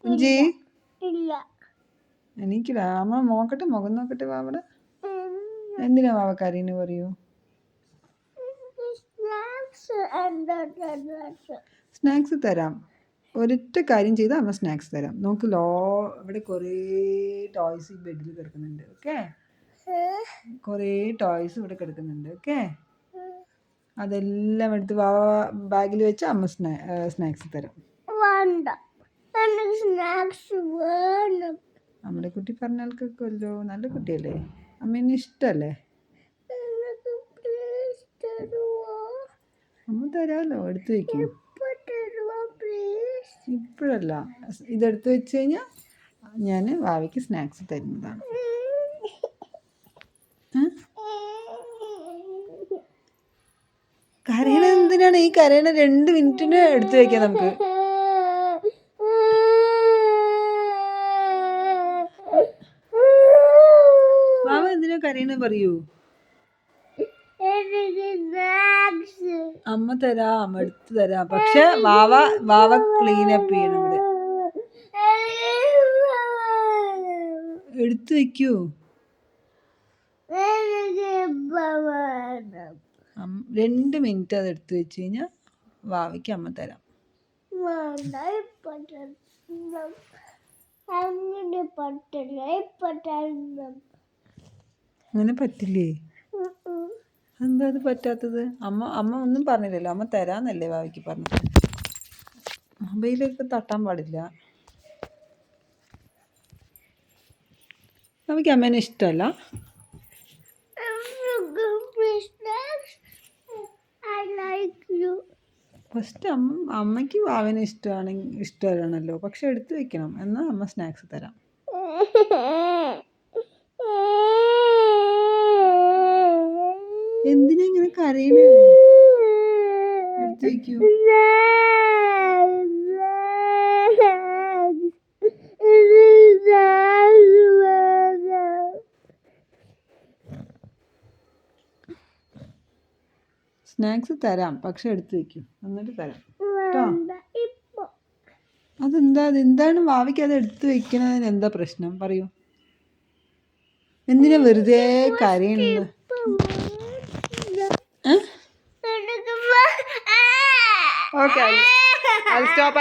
കുഞ്ചി എനിക്കില്ല. അമ്മ നോക്കട്ടെ, മുഖം നോക്കട്ടെ വാവടെ. എന്തിനാ വാവ കരീന്ന് പറയൂ? സ്നാക്സ് തരാം. ഒരൊറ്റ കാര്യം ചെയ്താൽ അമ്മ സ്നാക്സ് തരാം. നോക്ക് ഇവിടെ കുറേ ടോയ്സ് ഈ ബെഡിൽ കിടക്കുന്നുണ്ട്. ഓക്കെ, കുറേ ടോയ്സ് ഇവിടെ കിടക്കുന്നുണ്ട്. ഓക്കെ, അതെല്ലാം എടുത്ത് വാവ ബാഗിൽ വെച്ച് അമ്മ സ്നാക്സ് തരാം. നമ്മുടെ കുട്ടി പറഞ്ഞാൽ കേൾക്കുമല്ലോ. നല്ല കുട്ടിയല്ലേ, അമ്മേനെ ഇഷ്ടല്ലേ? അമ്മ തരാമല്ലോ, എടുത്ത് വയ്ക്കൂ. ഇപ്പോഴല്ല, ഇതെടുത്ത് വെച്ച് കഴിഞ്ഞാൽ ഞാൻ വാവയ്ക്ക് സ്നാക്സ് തരുന്നതാണ്. കരയണ എന്തിനാണ് ഈ കരയണ? 2 മിനിറ്റിന് എടുത്തു വെക്കാം നമുക്ക്. വാവ എന്തിനാ കരയണ പറയൂ. അമ്മ തരാം, എടുത്തു തരാം. പക്ഷെ വാവ ക്ലീനപ്പ് ചെയ്യണം. ഇവിടെ എടുത്തു വെക്കൂ. 2 മിനിറ്റ് അത് എടുത്തു വെച്ച് കഴിഞ്ഞാൽ വാവയ്ക്ക് അമ്മ തരാം. അങ്ങനെ പറ്റില്ലേ? എന്താ അത് പറ്റാത്തത്? അമ്മ ഒന്നും പറഞ്ഞില്ലല്ലോ. അമ്മ തരാന്നല്ലേ വാവയ്ക്ക് പറഞ്ഞത്. മൊബൈലൊക്കെ തട്ടാൻ പാടില്ല. വാവയ്ക്ക് അമ്മേനെ ഇഷ്ടമല്ല. ഫസ്റ്റ് അമ്മയ്ക്ക് വാവനെ ഇഷ്ടമാണല്ലോ. പക്ഷെ എടുത്തു വെക്കണം. എന്നാൽ അമ്മ സ്നാക്സ് തരാം. എന്തിനാ ഇങ്ങനെ കരയണേ? എടുത്തു വെക്കൂ. സ്നാക്സ് തരാം, പക്ഷെ എടുത്തു വെക്കൂ. എന്നിട്ട് തരാം കേട്ടോ. അതെന്താണ് വാവയ്ക്ക് അത് എടുത്തു വെക്കണതിന് എന്താ പ്രശ്നം പറയൂ? എന്തിനാ വെറുതെ കരയണെന്ന്? Okay, I'll stop.